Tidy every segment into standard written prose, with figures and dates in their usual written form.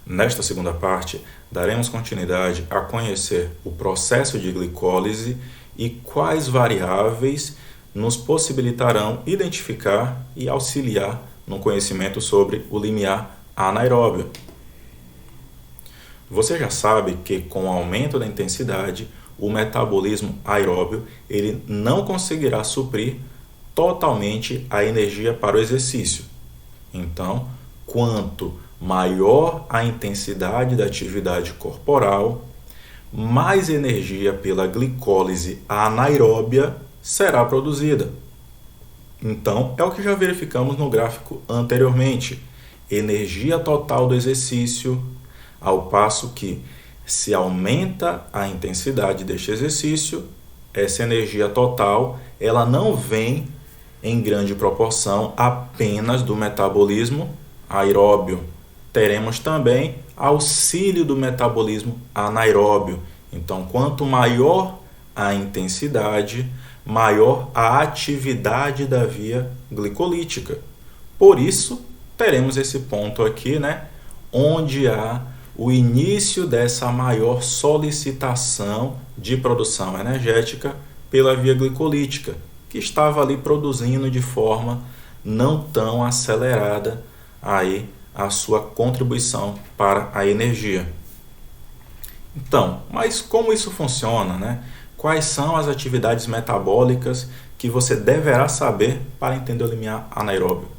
Nesta segunda parte, daremos continuidade a conhecer o processo de glicólise e quais variáveis nos possibilitarão identificar e auxiliar no conhecimento sobre o limiar anaeróbio. Você já sabe que com o aumento da intensidade, o metabolismo aeróbio ele não conseguirá suprir totalmente a energia para o exercício. Então, quanto maior a intensidade da atividade corporal, mais energia pela glicólise anaeróbia será produzida. Então, é o que já verificamos no gráfico anteriormente. Energia total do exercício, ao passo que, se aumenta a intensidade deste exercício, essa energia total ela não vem em grande proporção apenas do metabolismo aeróbio. Teremos também auxílio do metabolismo anaeróbio. Então, quanto maior a intensidade, maior a atividade da via glicolítica. Por isso, teremos esse ponto aqui, onde há o início dessa maior solicitação de produção energética pela via glicolítica, que estava ali produzindo de forma não tão acelerada aí a sua contribuição para a energia. Então, mas como isso funciona, Quais são as atividades metabólicas que você deverá saber para entender o limiar anaeróbio?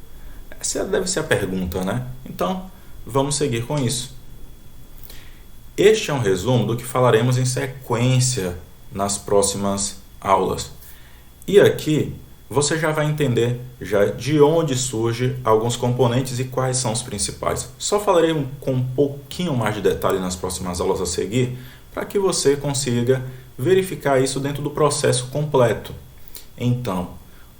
Essa deve ser a pergunta, Então, vamos seguir com isso. Este é um resumo do que falaremos em sequência nas próximas aulas. E aqui você já vai entender de onde surgem alguns componentes e quais são os principais. Só falarei com um pouquinho mais de detalhe nas próximas aulas a seguir, para que você consiga verificar isso dentro do processo completo. Então,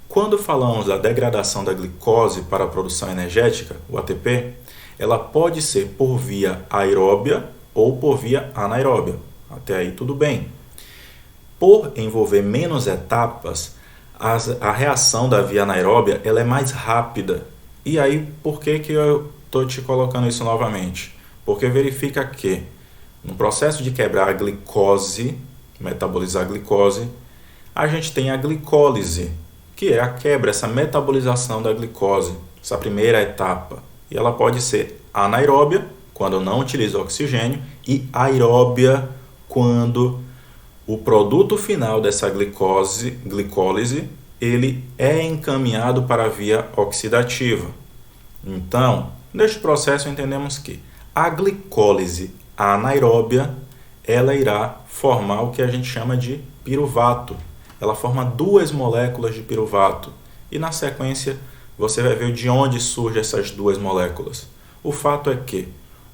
quando falamos da degradação da glicose para a produção energética, o ATP, ela pode ser por via aeróbia ou por via anaeróbia. Até aí tudo bem. Por envolver menos etapas, a reação da via anaeróbia ela é mais rápida. E aí, por que eu estou te colocando isso novamente? Porque verifica que no processo de quebrar a glicose, metabolizar a glicose, a gente tem a glicólise, que é a quebra, essa metabolização da glicose, essa primeira etapa. E ela pode ser anaeróbia, quando não utiliza oxigênio, e aeróbia, quando o produto final dessa glicólise, ele é encaminhado para a via oxidativa. Então, neste processo entendemos que a glicólise anaeróbia, ela irá formar o que a gente chama de piruvato. Ela forma 2 moléculas de piruvato. E na sequência, você vai ver de onde surgem essas 2 moléculas. O fato é que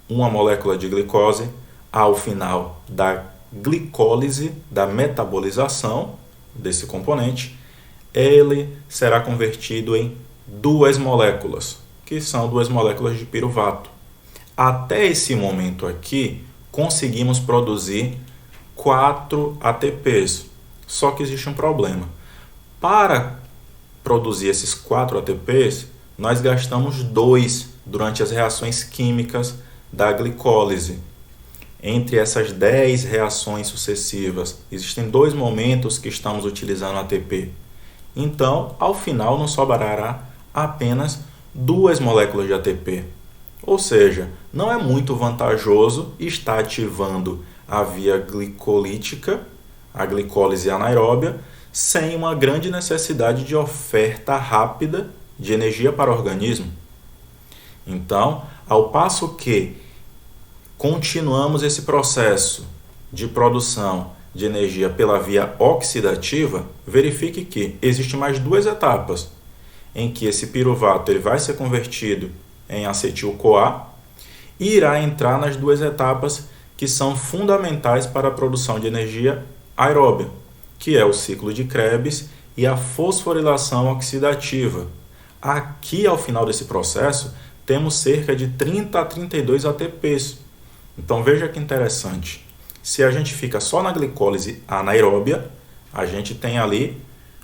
uma molécula de glicose, ao final da glicólise, da metabolização desse componente, ele será convertido em 2 moléculas, que são 2 moléculas de piruvato. Até esse momento aqui, conseguimos produzir 4 ATPs, só que existe um problema. Para produzir esses 4 ATPs, nós gastamos 2 durante as reações químicas da glicólise. Entre essas 10 reações sucessivas, existem 2 momentos que estamos utilizando ATP. Então, ao final, nos sobrará apenas 2 moléculas de ATP. Ou seja, não é muito vantajoso estar ativando a via glicolítica, a glicólise anaeróbia, sem uma grande necessidade de oferta rápida de energia para o organismo. Então, ao passo que continuamos esse processo de produção de energia pela via oxidativa, verifique que existem mais 2 etapas em que esse piruvato ele vai ser convertido em acetil-CoA e irá entrar nas 2 etapas que são fundamentais para a produção de energia aeróbia, que é o ciclo de Krebs e a fosforilação oxidativa. Aqui, ao final desse processo, temos cerca de 30 a 32 ATPs. Então, veja que interessante. Se a gente fica só na glicólise anaeróbia, a gente tem ali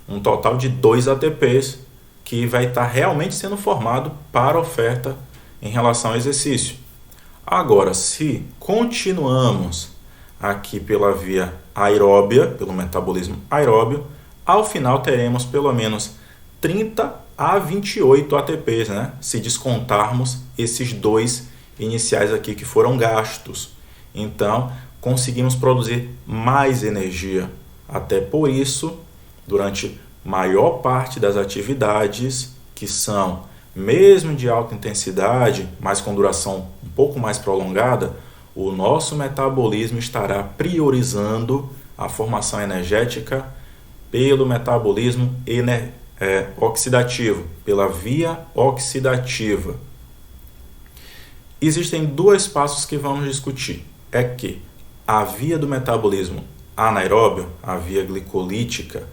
um total de 2 ATPs que vai estar realmente sendo formado para oferta em relação ao exercício. Agora, se continuamos aqui pela via aeróbia, pelo metabolismo aeróbio, ao final teremos pelo menos 30 a 28 ATPs, né? Se descontarmos esses dois iniciais aqui que foram gastos. Então, conseguimos produzir mais energia. Até por isso, durante maior parte das atividades que são mesmo de alta intensidade, mas com duração um pouco mais prolongada, o nosso metabolismo estará priorizando a formação energética pelo metabolismo oxidativo, pela via oxidativa. Existem dois passos que vamos discutir. É que a via do metabolismo anaeróbio, a via glicolítica,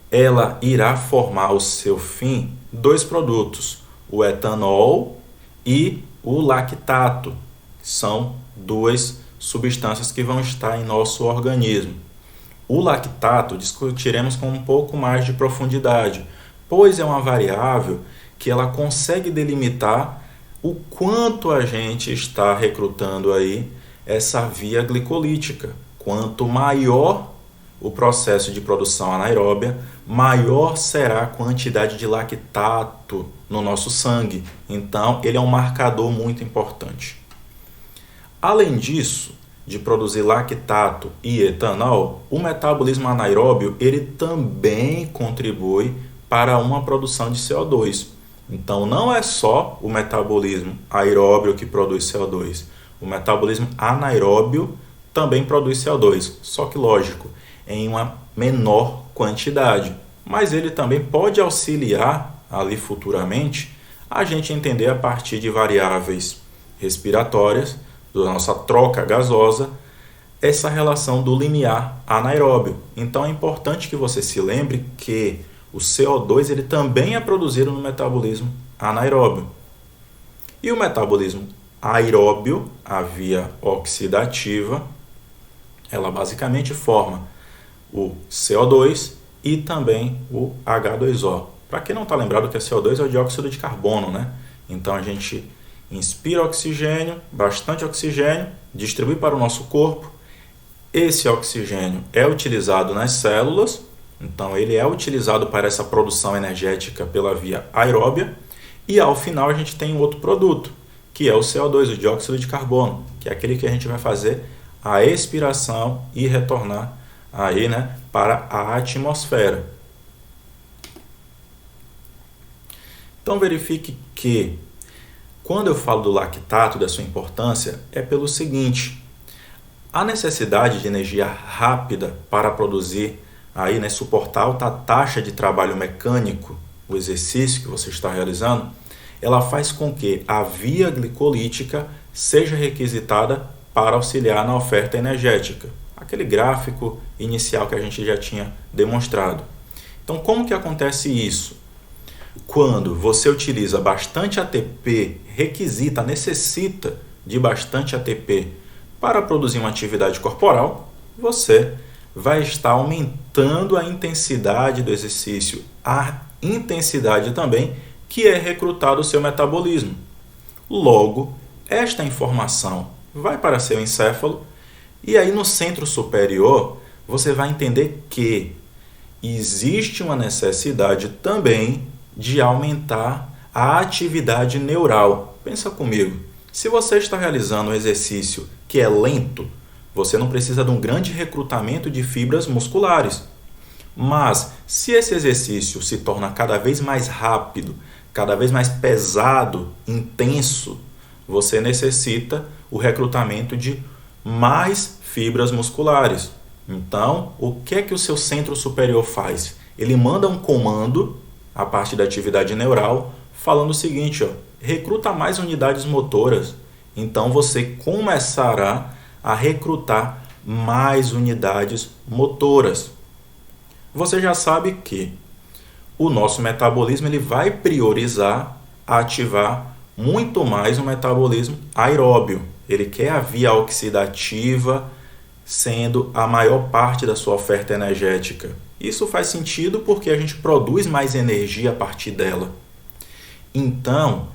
ela irá formar ao seu fim dois produtos, o etanol e o lactato. São duas substâncias que vão estar em nosso organismo. O lactato discutiremos com um pouco mais de profundidade, pois é uma variável que ela consegue delimitar o quanto a gente está recrutando aí essa via glicolítica. Quanto maior o processo de produção anaeróbia, maior será a quantidade de lactato no nosso sangue. Então, ele é um marcador muito importante. Além disso, de produzir lactato e etanol, o metabolismo anaeróbio ele também contribui para uma produção de CO2. Então, não é só o metabolismo aeróbio que produz CO2. O metabolismo anaeróbio também produz CO2, só que, lógico, em uma menor quantidade. Mas ele também pode auxiliar ali futuramente a gente entender a partir de variáveis respiratórias, da nossa troca gasosa, essa relação do limiar anaeróbio. Então é importante que você se lembre que o CO2 ele também é produzido no metabolismo anaeróbio. E o metabolismo aeróbio, a via oxidativa, ela basicamente forma o CO2 e também o H2O. Para quem não está lembrado que a CO2 é o dióxido de carbono, né? Então a gente inspira oxigênio, bastante oxigênio, distribui para o nosso corpo. Esse oxigênio é utilizado nas células, então ele é utilizado para essa produção energética pela via aeróbia. E ao final a gente tem um outro produto, que é o CO2, o dióxido de carbono, que é aquele que a gente vai fazer a expiração e retornar aí, né, para a atmosfera. Então verifique que quando eu falo do lactato, da sua importância, é pelo seguinte: a necessidade de energia rápida para produzir aí, né, suportar alta taxa de trabalho mecânico, o exercício que você está realizando, ela faz com que a via glicolítica seja requisitada para auxiliar na oferta energética. Aquele gráfico inicial que a gente já tinha demonstrado. Então, como que acontece isso? Quando você utiliza bastante ATP, necessita de bastante ATP para produzir uma atividade corporal, você vai estar aumentando a intensidade do exercício, a intensidade também que é recrutado o seu metabolismo. Logo, esta informação vai para seu encéfalo e aí no centro superior você vai entender que existe uma necessidade também de aumentar a atividade neural. Pensa comigo, se você está realizando um exercício que é lento, você não precisa de um grande recrutamento de fibras musculares. Mas se esse exercício se torna cada vez mais rápido, cada vez mais pesado, intenso, você necessita o recrutamento de mais fibras musculares. Então, o que é que o seu centro superior faz? Ele manda um comando a partir da atividade neural falando o seguinte, ó, recruta mais unidades motoras. Então, você começará a recrutar mais unidades motoras. Você já sabe que o nosso metabolismo ele vai priorizar ativar muito mais o metabolismo aeróbio. Ele quer a via oxidativa sendo a maior parte da sua oferta energética. Isso faz sentido porque a gente produz mais energia a partir dela. Então,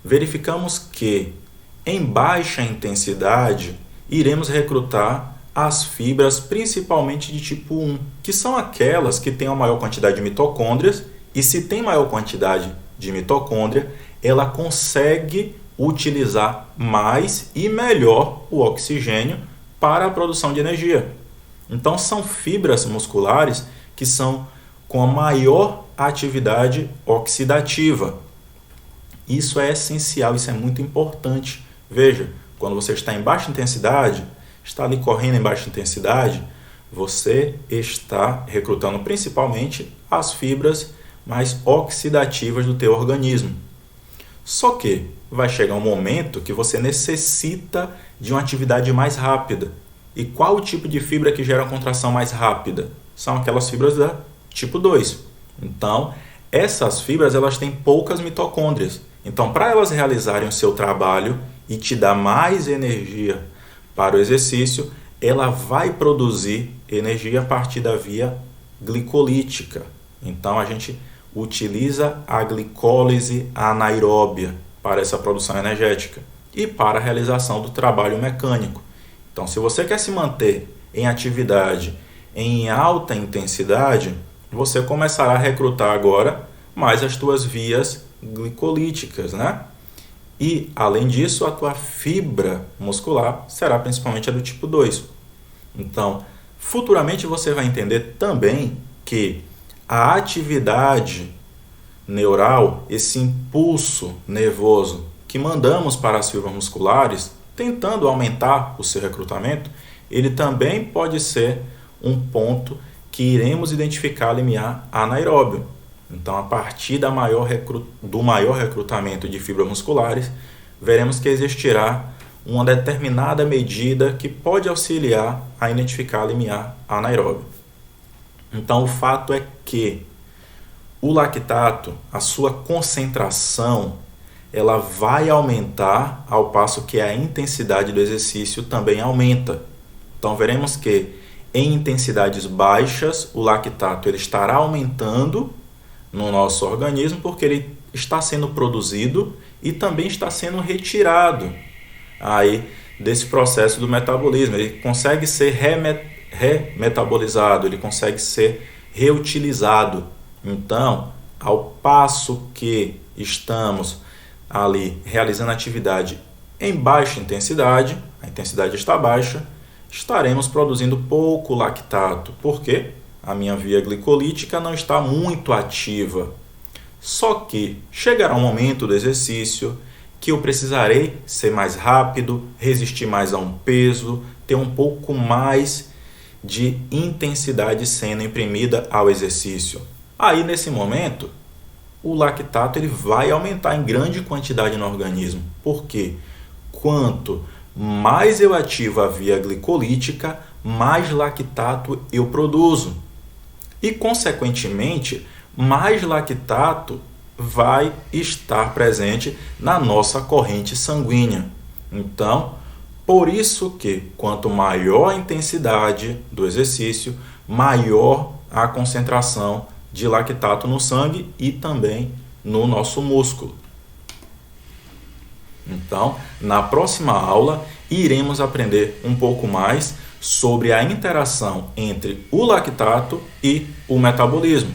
verificamos que Em baixa intensidade, iremos recrutar as fibras principalmente de tipo 1, que são aquelas que têm a maior quantidade de mitocôndrias, e se tem maior quantidade de mitocôndria, ela consegue utilizar mais e melhor o oxigênio para a produção de energia. Então são fibras musculares que são com a maior atividade oxidativa. Isso é essencial, isso é muito importante. Veja, quando você está em baixa intensidade, está ali correndo em baixa intensidade, você está recrutando principalmente as fibras mais oxidativas do teu organismo. Só que vai chegar um momento que você necessita de uma atividade mais rápida. E qual o tipo de fibra que gera uma contração mais rápida? São aquelas fibras da tipo 2. Então, essas fibras elas têm poucas mitocôndrias. Então, para elas realizarem o seu trabalho e te dar mais energia para o exercício, ela vai produzir energia a partir da via glicolítica. Então, a gente utiliza a glicólise anaeróbia para essa produção energética e para a realização do trabalho mecânico. Então, se você quer se manter em atividade em alta intensidade, você começará a recrutar agora mais as tuas vias glicolíticas, né? E, além disso, a tua fibra muscular será principalmente a do tipo 2. Então, futuramente você vai entender também que a atividade neural, esse impulso nervoso que mandamos para as fibras musculares, tentando aumentar o seu recrutamento, ele também pode ser um ponto que iremos identificar limiar anaeróbio. Então, a partir do maior recrutamento de fibras musculares, veremos que existirá uma determinada medida que pode auxiliar a identificar limiar anaeróbio. Então, o fato é que o lactato, a sua concentração, ela vai aumentar ao passo que a intensidade do exercício também aumenta. Então, veremos que em intensidades baixas, o lactato ele estará aumentando no nosso organismo porque ele está sendo produzido e também está sendo retirado aí desse processo do metabolismo. Ele consegue ser remetabolizado, ele consegue ser reutilizado. Então, ao passo que estamos ali realizando atividade em baixa intensidade, a intensidade está baixa, estaremos produzindo pouco lactato, porque a minha via glicolítica não está muito ativa. Só que chegará um momento do exercício que eu precisarei ser mais rápido, resistir mais a um peso, ter um pouco mais de intensidade sendo imprimida ao exercício. Aí, nesse momento, o lactato ele vai aumentar em grande quantidade no organismo. Porque quanto mais eu ativo a via glicolítica, mais lactato eu produzo. E, consequentemente, mais lactato vai estar presente na nossa corrente sanguínea. Então, por isso que quanto maior a intensidade do exercício, maior a concentração de lactato no sangue e também no nosso músculo. Então, na próxima aula, iremos aprender um pouco mais sobre a interação entre o lactato e o metabolismo.